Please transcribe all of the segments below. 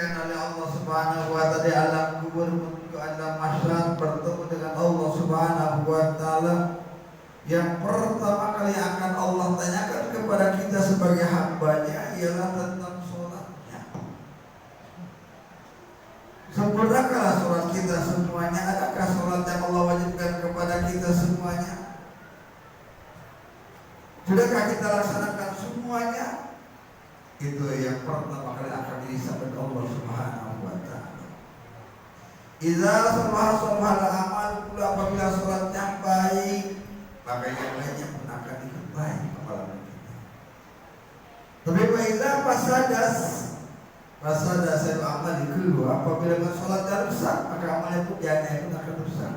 dimuliakan oleh Allah Subhanahu wa taala di alam kubur menuju alam mahsyar bertemu dengan Allah Subhanahu wa taala. Yang pertama kali akan Allah tanyakan kepada kita sebagai hambanya ialah tentang sholatnya. Sempurnakah sholat kita semuanya? Adakah sholat yang Allah wajibkan kepada kita semuanya? Sudahkah kita laksanakan semuanya? Itu yang pertama kali akan dihisab oleh Allah Subhanahu wa taala. Idza salaha amal, apabila salatnya baik, maka yang lainnya pun akan ikut baik amalan kita. Tapi idza fasada sa'il amal kullu, apabila salatnya rusak, maka amalnya pun pun akan rusak.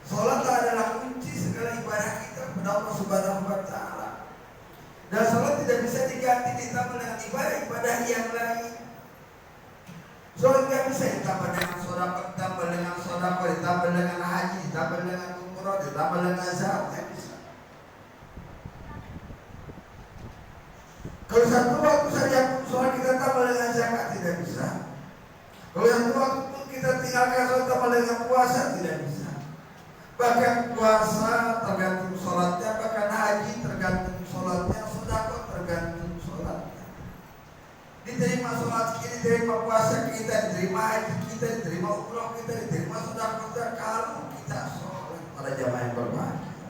Salat adalah kunci segala ibadah kita kepada Allah Subhanahu wa taala. Dan salat tidak bisa diganti ditambah dengan ibadah yang lain. Salat tidak bisa ditambah dengan sedekah, ditambah dengan sedekah, ditambah dengan haji, ditambah dengan umrah, ditambah dengan zakat, tidak bisa. Kalau satu waktu saja salat kita tambah dengan zakat, tidak bisa. Kalau satu waktu pun kita tinggalkan salat tambah dengan puasa, tidak bisa. Bahkan puasa tergantung salatnya, bahkan haji tergantung salatnya, sedekah tergantung salatnya. Diterima salat kita, diterima puasa kita, diterima haji kita, diterima umrah kita, diterima sedekah kita kalau kita sholat pada jamaah yang berbahagia.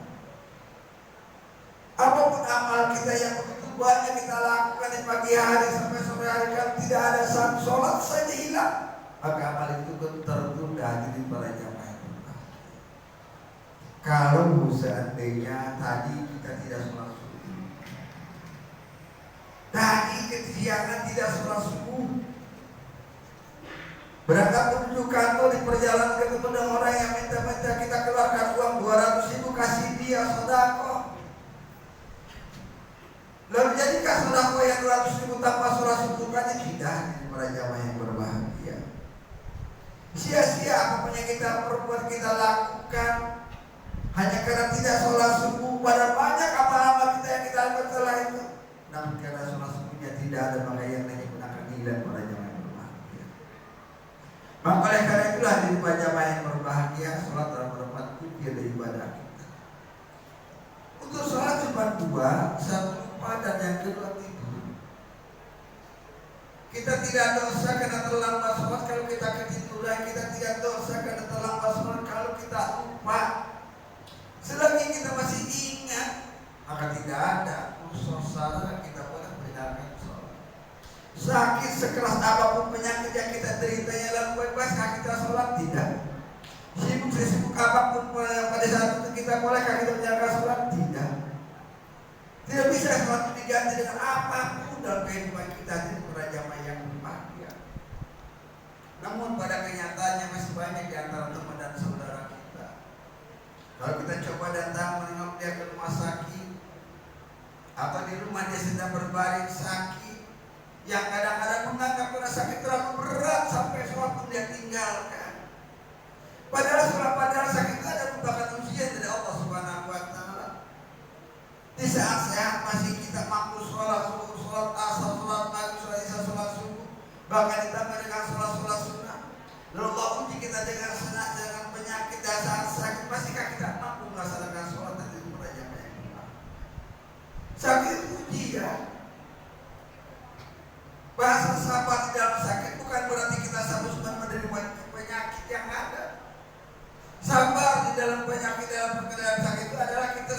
Apapun amal kita yang begitu banyak kita lakukan di pagi hari sampai sore hari, kalau tidak ada satu sholat saja hilang, maka amal itu pun tertunda di para jamaah. Kalau seandainya tadi kita tidak sholat subuh, tadi kesiangan tidak sholat subuh, berangkat menuju kantor, di perjalanan ketemu dengan orang yang minta-minta kita keluarkan uang 200.000 kasih dia sedekah. Lalu jadikah sedekah yang 200.000 tanpa sholat subuh? Kan tidak, para jamaah yang berbahagia. Sia-sia apapun yang kita perbuat, kita lakukan hanya karena tidak sholat subuh. Pada banyak amal-amal kita yang kita lakukan setelah itu, namun karena sholat subuhnya tidak ada, maka yang lainnya pun akan hilang pada jamaah yang berbahagia. Maka oleh karena itulah di jamaah yang berbahagia, sholat adalah merupakan kunci dari ibadah kita. Untuk sholat cuma dua, satu lupa dan yang kedua tidur. Kita tidak dosa karena terlambat sholat kalau kita ketiduran, kita tidak dosa karena terlambat sholat kalau kita lupa. Selagi kita masih ingat, maka tidak ada usaha kita boleh meninggalkan sholat. Sakit sekeras apapun penyakit yang kita derita, yang lalu bebaskah kita sholat? Tidak. Sibuk sesibuk apapun pada saat itu kita bolehkah kita meninggalkan sholat? Tidak. Tidak bisa sholat diganti dengan apapun dalam kehidupan kita di jamaah yang berbahagia. Namun pada kenyataannya masih banyak di antara teman dan saudara kita. Kalau kita coba datang menengok dia ke rumah sakit, atau di rumah dia sedang berbaring sakit, yang kadang-kadang menganggap karena sakit terlalu berat sampai sholat pun dia tinggalkan. Padahal sakit itu ada merupakan ujian dari Allah Subhanahu wa taala. Di saat sehat masih kita mampu sholat subuh, sholat asar, sholat maghrib, sholat isya, sholat subuh, bahkan ditambah dengan sholat sunnah. Lalu Allah uji kita dengan senang, dengan penyakit dan saat sakit, pastikan kita mampu melaksanakan sholat dan itu beraja banyak. Sakit itu ujian. Bahasa sabar di dalam sakit bukan berarti kita sabar menerima penyakit yang ada. Sabar di dalam penyakit, dalam keadaan sakit itu adalah kita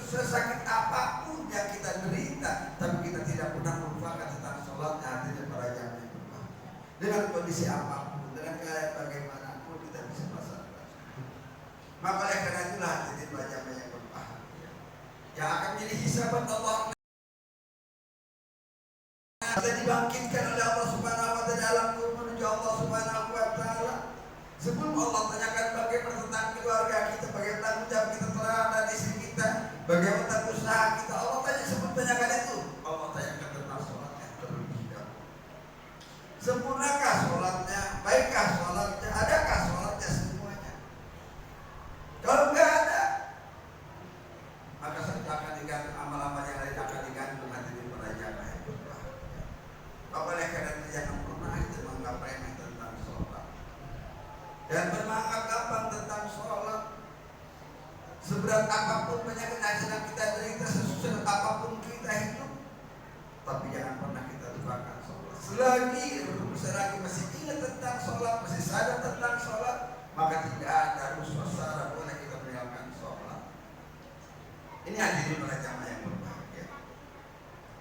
sesakit apapun yang kita derita, tapi kita tidak pernah melupakan tentang sholatnya hati dan para jamaah dengan kondisi apapun, dengan keadaan bagaimanapun kita bisa melaksanakan. Maka oleh karena itulah hati para jamaah yang berbahagia yang akan menjadi hisaban Allah, kita dibangkitkan oleh Allah Subhanahu wa taala dalam menuju Allah Subhanahu wa taala. Sebelum Allah tanyakan bagaimana tentang keluarga kita, bagaimana tanggung jawab kita terhadap istri kita, bagaimana tentang usaha kita, Allah tanya sebelum tanyakan itu, Allah tanyakan tentang sholatnya terlebih dahulu. Sempurnakah sholatnya? Baikkah sholatnya? Adakah sholatnya semuanya? Kalau enggak ada, maka saya akan digantung amal-amal yang lain, akan digantung nanti di para jamaah yang berbahagia. Maka oleh karena itu Dan bermanfaat gampang tentang sholat. Seberat apapun penyakit yang sedang kita derita, sesulit apapun kita hidup, tapi jangan pernah kita lupakan sholat. Selagi masih ingat tentang sholat, masih sadar tentang sholat, maka tidak ada suasana boleh kita meninggalkan sholat. Ini hadirin para jamaah yang berbahagia.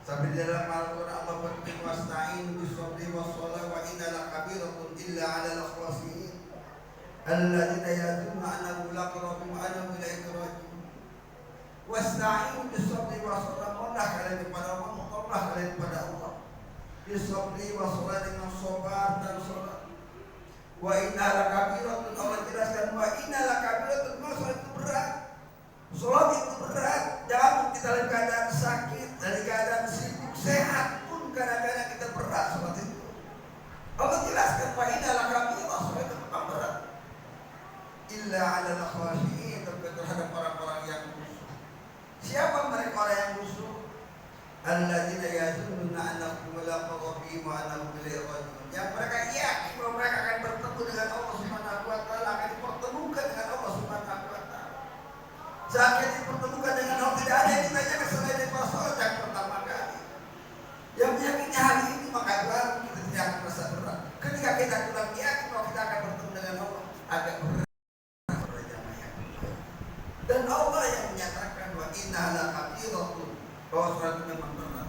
Sampai di dalam Al-Quran Allah berfirman, wasta'inu bis-sabri was-shalah wa inna lakabiratun illa 'alal khawasiin alladzina yadunna annahum mulaqu rabbihim wa annahum ilaihi raji'un. Wasta'inu bis-sabri was-shalah, mohonlah kalian kepada Allah, mohonlah kalian kepada Allah. Bis-sabri was-shalah, dengan sabar dan salat. Wa inna lakabiratun, Allah jelaskan wa inna lakabiratun, masalah itu berat. Sholat itu berat. Jangan kita dalam keadaan sakit, dalam keadaan sibuk, sehat pun kadang-kadang kita berat sholat itu. Allah jelaskan wa inna lakabiratun, sholat itu memang berat. Illa 'alal khawashiin, terhadap orang-orang yang khusyuk. Siapa mereka orang yang khusyuk? Alladzina yazunnuna annahum mulaqu rabbihim wa annahum ilaihi raji'un. Yang mereka yakin bahwa mereka akan bertemu dengan Allah Subhanahu wa taala, akan dipertemukan dengan Allah Subhanahu wa taala. Saat kita dipertemukan dengan Allah, tidak ada yang ditanyakan selain daripada sholat yang pertama kali. Yang meyakini hal ini, maka baru kita tidak akan merasa berat. Ketika kita kurang yakin bahwa kita akan bertemu dengan Allah, agak berat. Dan Allah yang menyatakan wa inna lakabiratun, bahwa sholat itu memang berat.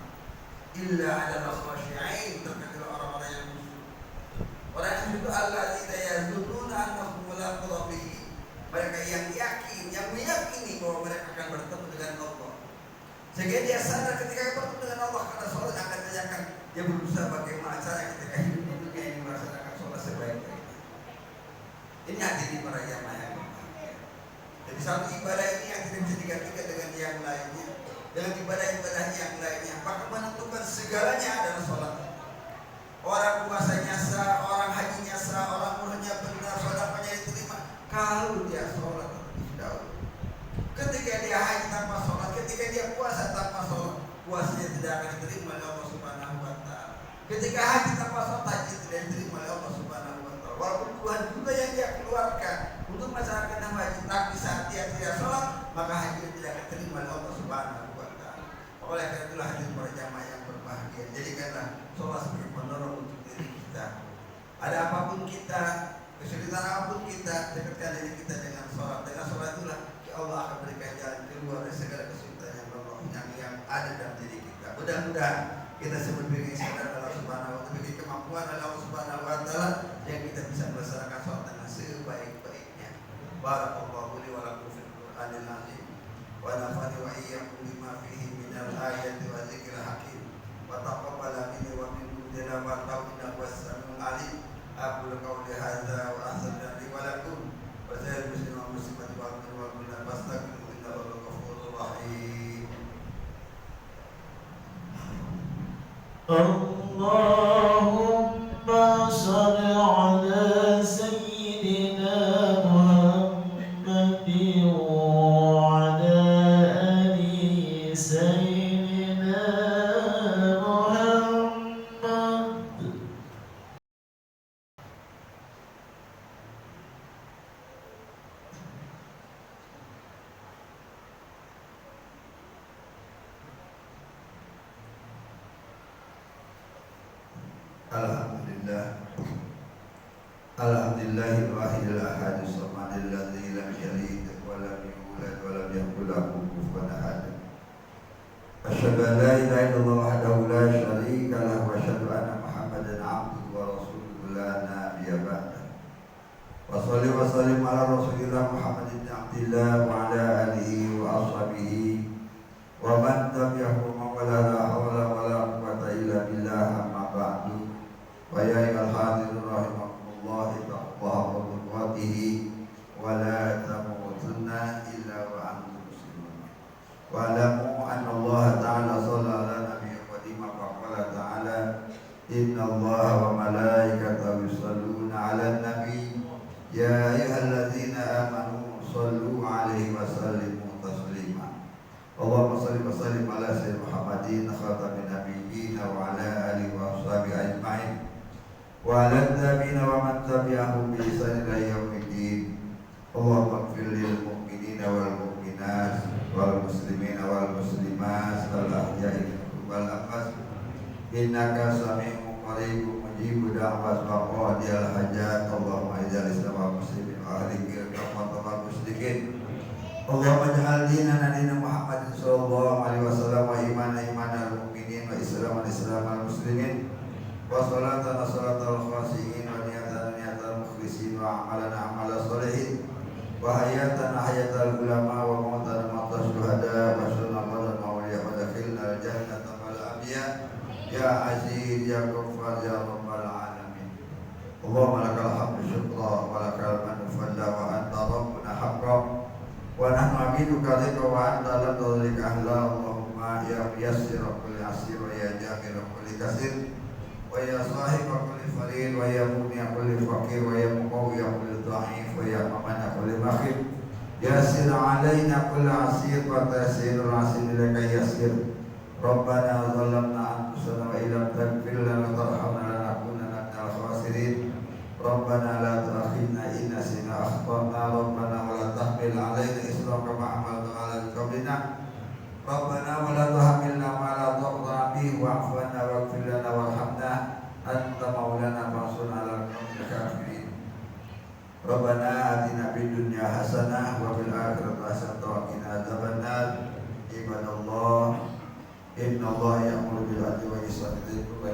Illa 'alal khawashiin, terkait orang-orang yang khusyuk. Orang yang khusyuk alladzina yazunnuna annahum mulaqu rabbihim, mereka yang yakin, yang meyakini bahwa mereka akan bertemu dengan Allah. Sehingga dia sadar ketika bertemu dengan Allah, karena sholat akan menanyakan, dia berusaha bagaimana cara ketika hidup di dunia ini melaksanakan sholat sebaik-baiknya. Ini hadirin para jamaah yang berbahagia. Jadi satu ibadah ini yang tidak bisa digantikan dengan yang lainnya, dengan ibadah-ibadah yang lainnya. Maka menentukan segalanya adalah sholat. Orang puasanya sah, orang hajinya sah, orang umrohnya benar, sedekahnya diterima kalau dia sholat terlebih dahulu. Ketika dia haji tanpa sholat, ketika dia puasa tanpa sholat, puasanya tidak akan diterima oleh Allah Subhanahu wa taala. Ketika haji tanpa sholat, haji tidak diterima oleh Allah Subhanahu wa taala. Walaupun Tuhan juga yang dia keluarkan untuk masyarakat yang haji, tapi saat dia tidak sholat, maka haji tidak akan diterima oleh Allah Subhanahu wa taala. Oleh karena itulah hadirin para jamaah yang berbahagia, jadikanlah sholat sebagai penolong untuk diri kita. Ada apapun kita, kesulitan apapun kita, dekatkan diri kita dengan sholat. Dengan sholat itulah Allah akan berikan jalan keluar dari segala kesulitan yang ada dalam diri kita. Mudah-mudahan kita sebagai sadar Allah Subhanahu wa taala, memiliki kemampuan Allah Subhanahu wa taala, yang kita bisa melaksanakan sholat dengan sebaik-baiknya. Barakallahu li wa lakum fil Qur'anil azim, wa nafa'ani wa iyyakum bima fihi minal ayati wa dzikril hakim, wa taqabbal minni wa minkum tilawatahu innahu was-sami'ul 'alim. Aqulu qawli hadza wa astaghfiru wa lakum wa sa'il muslimin wa muslimat wa aminu fastaghfiru innahu ghafurur rahim. Allahumma shalli ala sayyidina Muhammadin wa ala ali sayyidina Muhammad. Alhamdulillah. Alhamdulillahil wahidil ahadis samadil ladzi lam yalid wa lam yulad wa lam yakul lahu kufuwan ahad. Asyhadu an la ilaha illallah wahdahu la syarika lahu wa asyhadu anna Muhammadan 'abduhu wa rasuluhu la nabiyya ba'dahu. Wa shalli wa sallim ala Rasulillah Muhammadin abdillah wa ala alihi wa ashabihi wa man tabi'ahum wa la hawla wa la quwwata illa billah, amma ba'du. Wa ya ayyuhal hadirun rahimakumullah, ittaqullaha wa tuqatihi wa la tamutunna illa wa antum muslimun. Wa alamu anna Allah ta'ala shalla ala nabiyyi qadima fa qala ta'ala inna Allah wa malaikatahu yusholluna 'alan nabi ya ayyuhalladzina amanu shallu 'alaihi wa sallimu taslima. Allahumma shalli wa sallim ala sayyidina Muhammadin khatamin nabiyyin wa ala alihi wa sahbihi ajma'in wa ala tabi'ina wa man tabi'ahum bi ihsan ila yaumil Allahumma ighfir lil mu'minina wal mu'minat wal muslimina wal muslimat al ahya'i minhum wal amwat innaka sami'un qaribun mujibud da'wat wa qadiyal hajat. Allahumma ij'al islam wal muslimin wa ahlikil kafat wal musyrikin. Allahumma ij'al dinana dina Muhammadin sallallahu alaihi wasallam wa imanal mu'minin wa islamal muslimin wa salatana salatal khashi'in wa niyatal mukhlisin wa amalana amal sholihin wa hayatana hayatal ulama wa mautana mautas syuhada wa sunnatan mawliya wa dakhilna jannata wal anbiya ya aziz ya ghaffar ya rabbal alamin. Allahumma lakal hamdu syukra wa lakal mannu fadla wa anta rabbuna haqqan wa nahnu abiduka dzika wa anta la tudrika ahla. Allahumma ya muyassir kulli asir wa ya jabir kulli kasir wa ya sahib kulli farid wa ya mugni kulli faqir wa ya muqawwi kulli dha'if wa ya mamana kulli bakhil yassir alaina kulli asir wa tasirul asir laka yassir. Rabbana zalamna anfusana wa illam taghfir lana wa tarhamna lanakunanna minal khasirin. Rabbana la tu'akhidhna in nasina akhtana. Rabbana wa la tahmil 'alaina isran kama hamalta 'ala qablina. Rabbana wa la tuhammilna ma la taqdara bihi wa'fu 'anna waghfir lana warhamna anta maulana fansurna 'alal qawmil kafirin. Rabbana atina fid dunya hasanah wa fil akhirati hasanah wa qina adzabannar. Ibadallah, innallaha ya'muru bil 'adli wal ihsani wa